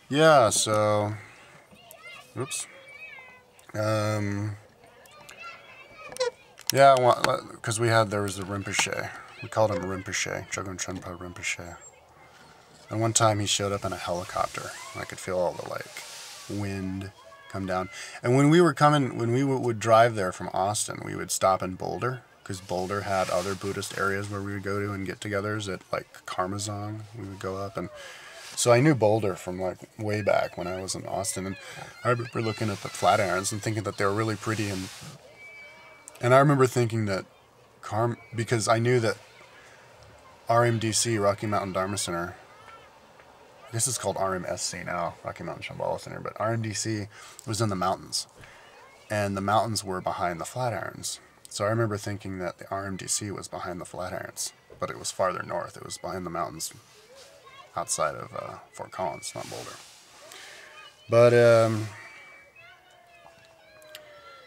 Yeah, so, oops. Um, yeah, because there was the Rinpoche. We called him Rinpoche, Chogun Trungpa Rinpoche. And one time he showed up in a helicopter. And I could feel all the, like, wind come down. And when we were coming, when we would drive there from Austin, we would stop in Boulder, because Boulder had other Buddhist areas where we would go to and get-togethers at, like, Karmazong. We would go up, and so I knew Boulder from, like, way back when I was in Austin. And I remember looking at the Flatirons and thinking that they were really pretty. And I remember thinking that because I knew that RMDC, Rocky Mountain Dharma Center, I guess it's called RMSC now, Rocky Mountain Shambhala Center, but RMDC was in the mountains, and the mountains were behind the Flatirons. So I remember thinking that the RMDC was behind the Flatirons, but it was farther north. It was behind the mountains outside of Fort Collins, not Boulder. But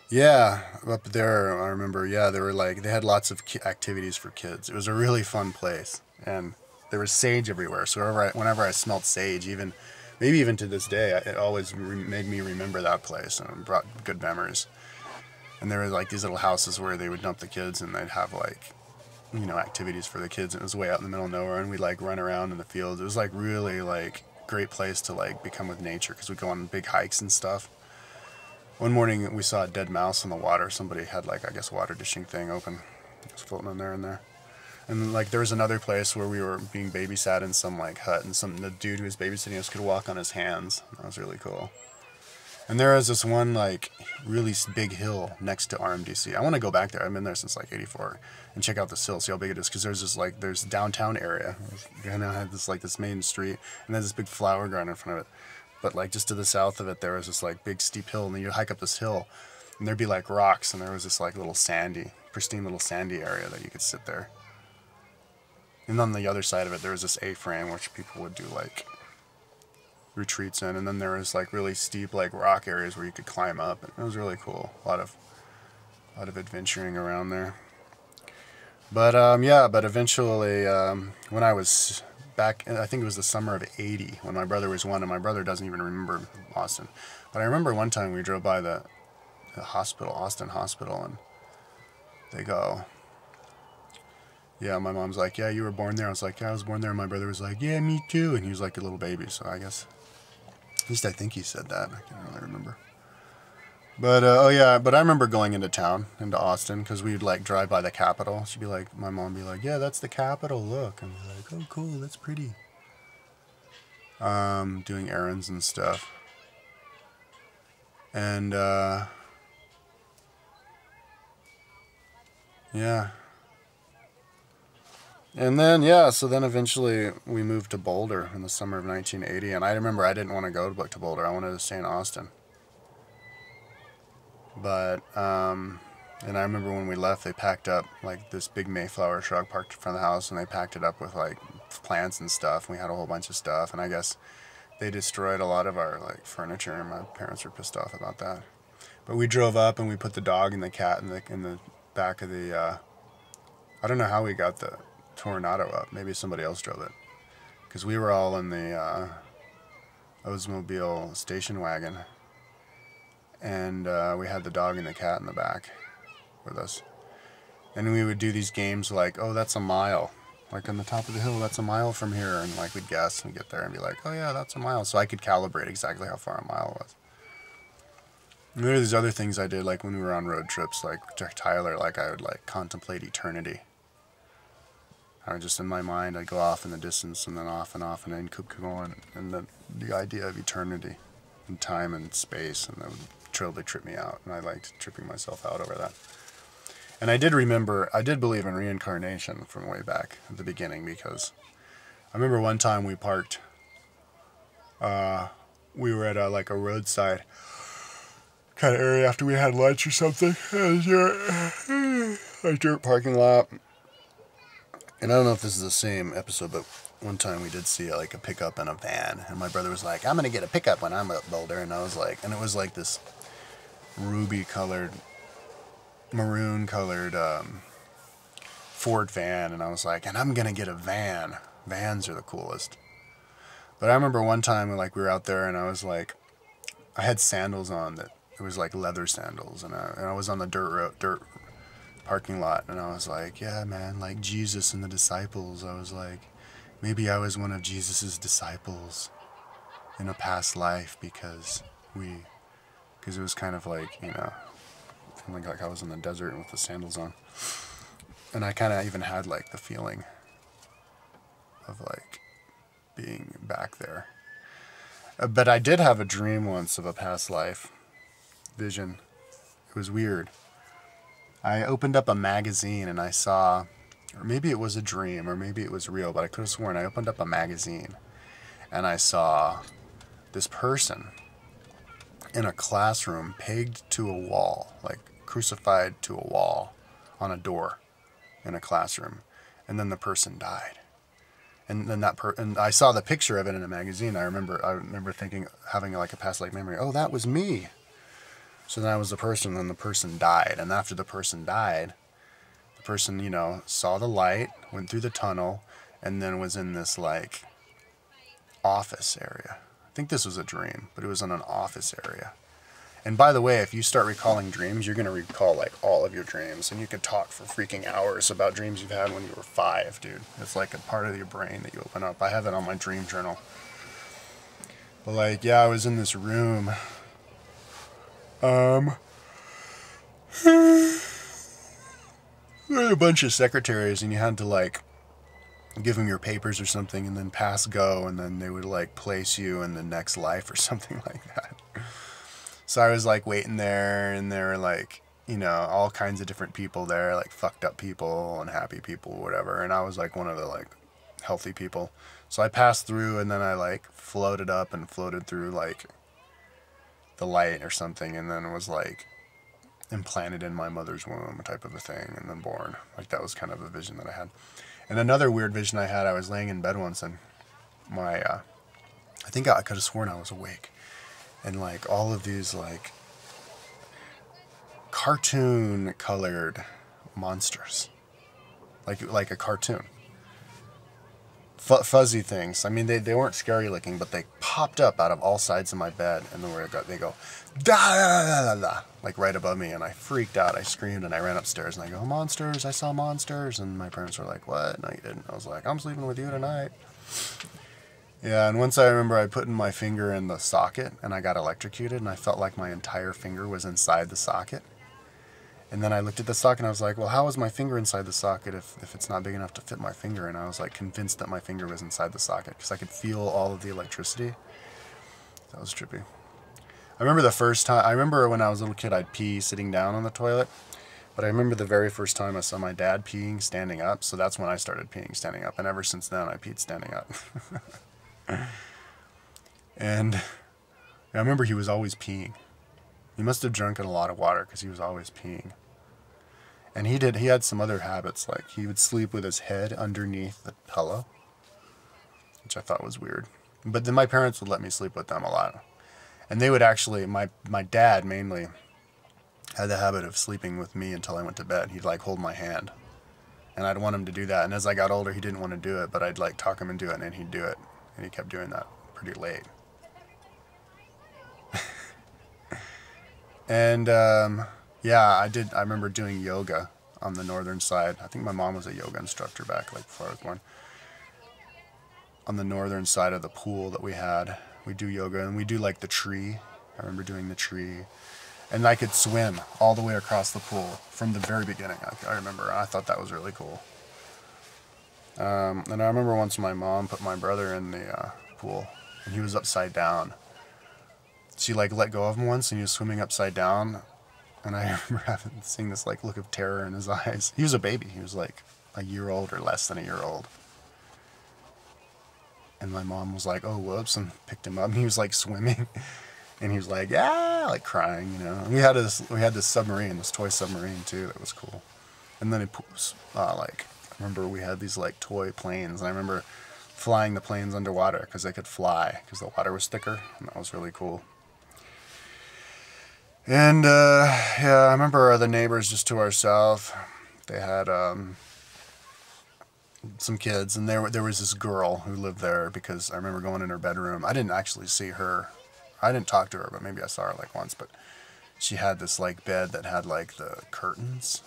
yeah, up there, I remember, yeah, they had lots of activities for kids. It was a really fun place, and there was sage everywhere. So whenever I smelled sage, maybe even to this day, it always made me remember that place, and it brought good memories. And there were, like, these little houses where they would dump the kids, and they'd have, like, activities for the kids. And it was way out in the middle of nowhere, and we'd, like, run around in the fields. It was, like, really, like, great place to, like, become with nature, because we'd go on big hikes and stuff. One morning we saw a dead mouse in the water. Somebody had, like, I guess, water dishing thing open. It was floating in there and there. And, like, there was another place where we were being babysat in some, like, hut, and the dude who was babysitting us could walk on his hands. That was really cool. And there was this one, like, really big hill next to RMDC. I want to go back there. I've been there since, like, '84, and check out this hill, see how big it is, because there's downtown area. And I had this main street, and there's this big flower garden in front of it. But, like, just to the south of it, there was this, like, big steep hill, and then you'd hike up this hill, and there'd be, like, rocks, and there was this, like, pristine little sandy area that you could sit there. And on the other side of it, there was this A-frame, which people would do, like, retreats in, and then there was, like, really steep, like, rock areas where you could climb up, and it was really cool. A lot of adventuring around there. But, yeah, but eventually, when I was back, I think it was the summer of '80, when my brother was 1, and my brother doesn't even remember Austin. But I remember one time we drove by the hospital, Austin Hospital, and they go, yeah, my mom's like, yeah, you were born there. I was like, yeah, I was born there. And my brother was like, yeah, me too. And he was like a little baby, so I guess, at least I think he said that. I can't really remember. But, oh yeah, but I remember going into town, into Austin, because we'd, like, drive by the Capitol. She'd be like, my mom would be like, yeah, that's the Capitol, look. And I'd be like, oh, cool, that's pretty. Doing errands and stuff. And, yeah. And then, yeah, so then eventually we moved to Boulder in the summer of 1980. And I remember I didn't want to go to Boulder. I wanted to stay in Austin. But, and I remember when we left, they packed up, like, this big Mayflower truck parked in front of the house, and they packed it up with, like, plants and stuff. And we had a whole bunch of stuff, and I guess they destroyed a lot of our, like, furniture, and my parents were pissed off about that. But we drove up, and we put the dog and the cat in the back of the, I don't know how we got the Tornado up. Maybe somebody else drove it. Because we were all in the Oldsmobile station wagon. And we had the dog and the cat in the back with us. And we would do these games like, oh, that's a mile. Like, on the top of the hill, that's a mile from here. And, like, we'd guess and get there and be like, oh, yeah, that's a mile. So I could calibrate exactly how far a mile was. And there were these other things I did, like, when we were on road trips, like, Tyler, like, I would, like, contemplate eternity. I would just, in my mind, I'd go off in the distance and then off, and then keep going. And the idea of eternity and time and space, and that would totally trip me out. And I liked tripping myself out over that. And I did believe in reincarnation from way back at the beginning, because I remember one time we parked, we were at a roadside kind of area after we had lunch or something. A dirt parking lot. And I don't know if this is the same episode, but one time we did see, like, a pickup and a van. And my brother was like, I'm going to get a pickup when I'm at Boulder. And I was like, and it was like this maroon-colored Ford van. And I was like, and I'm going to get a van. Vans are the coolest. But I remember one time like we were out there and I was like, I had sandals on that it was like leather sandals, and I was on the dirt parking lot, and I was like, yeah, man, like Jesus and the disciples. I was like, maybe I was one of Jesus's disciples in a past life because it was kind of like, feeling like I was in the desert with the sandals on. And I kind of even had like the feeling of like being back there. But I did have a dream once of a past life vision. It was weird. I opened up a magazine and I saw, or maybe it was a dream, or maybe it was real, but I could have sworn I opened up a magazine and I saw this person in a classroom pegged to a wall, like crucified to a wall on a door in a classroom. And then the person died. And then and I saw the picture of it in a magazine. I remember thinking, having like a past life memory, oh, that was me. So then I was the person, and then the person died. And after the person died, the person, saw the light, went through the tunnel, and then was in this like office area. I think this was a dream, but it was in an office area. And by the way, if you start recalling dreams, you're going to recall like all of your dreams. And you could talk for freaking hours about dreams you've had when you were 5, dude. It's like a part of your brain that you open up. I have it on my dream journal. But like, yeah, I was in this room. There were a bunch of secretaries, and you had to like give them your papers or something, and then pass go, and then they would like place you in the next life or something like that. So I was like waiting there, and there were like, all kinds of different people there, like fucked up people and happy people, whatever. And I was like one of the like healthy people. So I passed through, and then I like floated up and floated through like the light or something, and then it was like implanted in my mother's womb type of a thing, and then born. Like that was kind of a vision that I had. And another weird vision I had, I was laying in bed once, and I think I could have sworn I was awake. And like all of these like cartoon colored monsters, like a cartoon, fuzzy things. I mean, they weren't scary looking, but they popped up out of all sides of my bed, and then they go da, da, da, da, da, like right above me, and I freaked out. I screamed and I ran upstairs and I go, monsters! I saw monsters! And my parents were like, what? No, you didn't. I was like, I'm sleeping with you tonight. Yeah, and once I remember I put in my finger in the socket and I got electrocuted, and I felt like my entire finger was inside the socket. And then I looked at the socket and I was like, well, how is my finger inside the socket if it's not big enough to fit my finger? And I was like convinced that my finger was inside the socket because I could feel all of the electricity. That was trippy. I remember the first time, I remember when I was a little kid, I'd pee sitting down on the toilet. But I remember the very first time I saw my dad peeing standing up. So that's when I started peeing standing up. And ever since then, I peed standing up. And I remember he was always peeing. He must have drunk a lot of water because he was always peeing. And he had some other habits, like he would sleep with his head underneath the pillow, which I thought was weird. But then my parents would let me sleep with them a lot. And they would actually, my dad mainly had the habit of sleeping with me until I went to bed. He'd like hold my hand. And I'd want him to do that. And as I got older, he didn't want to do it, but I'd like talk him into it, and he'd do it. And he kept doing that pretty late. And yeah, I remember doing yoga on the northern side. I think my mom was a yoga instructor back like before I was born. On the northern side of the pool that we had, we do yoga, and we do like the tree. I remember doing the tree. And I could swim all the way across the pool from the very beginning. I remember. I thought that was really cool. And I remember once my mom put my brother in the pool, and he was upside down. She like let go of him once, and he was swimming upside down. And I remember seeing this like look of terror in his eyes. He was a baby. He was like a year old or less than a year old. And my mom was like, oh, whoops, and picked him up. And he was like swimming. And he was like, yeah, like crying, And we had this submarine, this toy submarine too, that was cool. And then I remember we had these like toy planes, and I remember flying the planes underwater because they could fly because the water was thicker, and that was really cool. And yeah, I remember the neighbors just to our south. They had some kids, and there was this girl who lived there because I remember going in her bedroom. I didn't actually see her. I didn't talk to her, but maybe I saw her like once. But she had this like bed that had like the curtains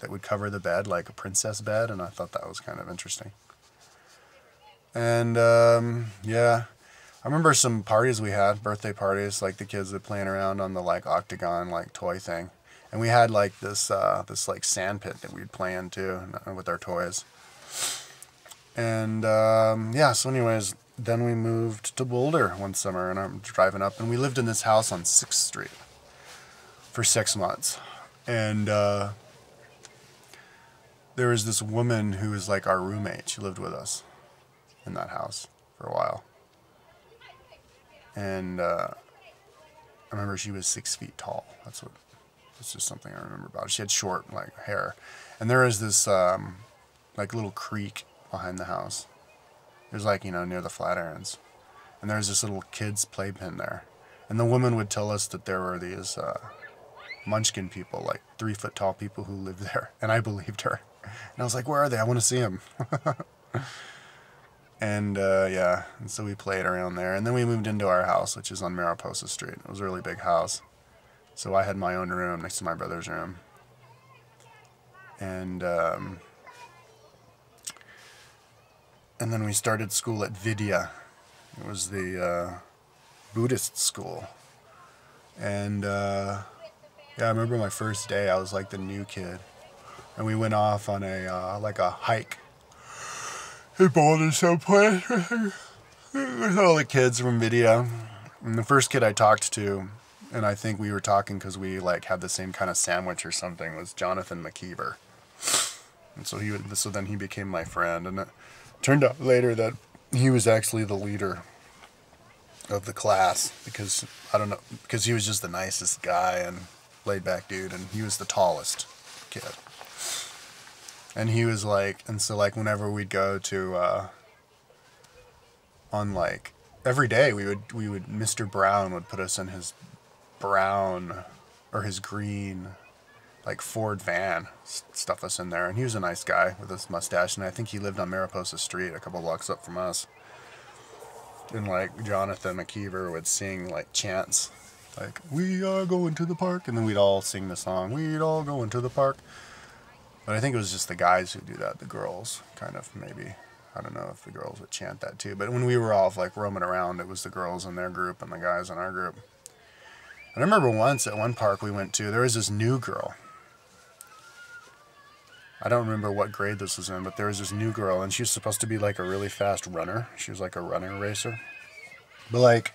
that would cover the bed, like a princess bed, and I thought that was kind of interesting. And yeah, I remember some parties we had, birthday parties, like the kids were playing around on the like octagon like toy thing, and we had like this like sand pit that we'd play in too with our toys. And yeah, so anyways, then we moved to Boulder one summer, and I'm driving up, and we lived in this house on 6th Street for 6 months, and there was this woman who was like our roommate. She lived with us in that house for a while. And I remember she was 6 feet tall. That's just something I remember about her. She had short like hair. And there was this like little creek behind the house. It was like, near the Flatirons. And there was this little kid's playpen there. And the woman would tell us that there were these munchkin people, like 3 foot tall people who lived there. And I believed her. And I was like, where are they? I want to see them. And yeah, and so we played around there. And then we moved into our house, which is on Mariposa Street. It was a really big house. So I had my own room next to my brother's room. And then we started school at Vidya. It was the Buddhist school. And yeah, I remember my first day, I was like the new kid. And we went off on a like a hike in Boulder someplace with all the kids from Vidya. And the first kid I talked to, and I think we were talking because we like had the same kind of sandwich or something, was Jonathan McKeever. And so then he became my friend, and it turned out later that he was actually the leader of the class because because he was just the nicest guy and laid back dude, and he was the tallest kid. And he was like, and so like whenever we'd go to on like every day we would Mr. Brown would put us in his brown or his green like Ford van, stuff us in there, and he was a nice guy with his mustache, and I think he lived on Mariposa Street a couple blocks up from us. And like Jonathan McKeever would sing like chants like, we are going to the park, and then we'd all sing the song, we'd all go into the park. But I think it was just the guys who do that. The girls kind of maybe. I don't know if the girls would chant that too. But when we were all like roaming around, it was the girls in their group and the guys in our group. And I remember once at one park we went to, there was this new girl. I don't remember what grade this was in, but there was this new girl, and she was supposed to be like a really fast runner. She was like a runner racer. But like,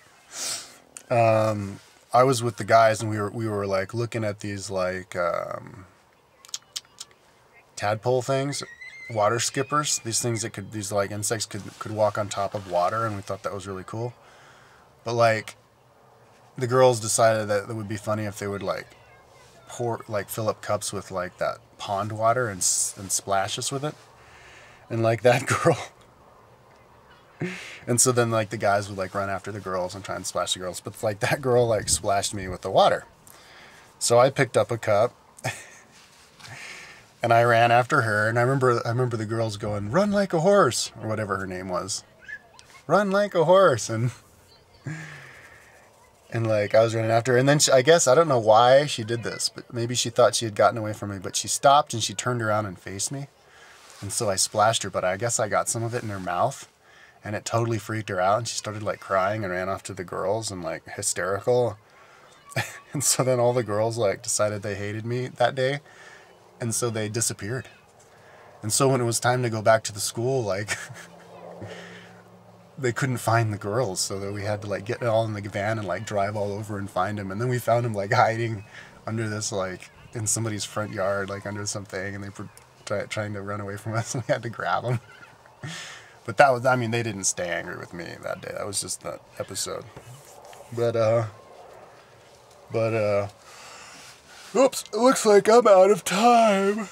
I was with the guys, and we were like looking at these like tadpole things, water skippers, these things that these like insects could walk on top of water, and we thought that was really cool. But like, the girls decided that it would be funny if they would like fill up cups with like that pond water and splash us with it, and like that girl. And so then like the guys would like run after the girls and try and splash the girls, but like that girl like splashed me with the water. So I picked up a cup and I ran after her, and I remember the girls going, run like a horse, or whatever her name was. Run like a horse. And like I was running after her, and then I guess I don't know why she did this, but maybe she thought she had gotten away from me, but she stopped and she turned around and faced me. And so I splashed her, but I guess I got some of it in her mouth, and it totally freaked her out, and she started like crying and ran off to the girls and like hysterical. And so then all the girls like decided they hated me that day, and so they disappeared. And so when it was time to go back to the school, like they couldn't find the girls, so that we had to like get all in the van and like drive all over and find them. And then we found them like hiding under this like in somebody's front yard, like under something, and they were trying to run away from us, and we had to grab them. But that was, I mean, they didn't stay angry with me that day. That was just that episode. But oops, it looks like I'm out of time.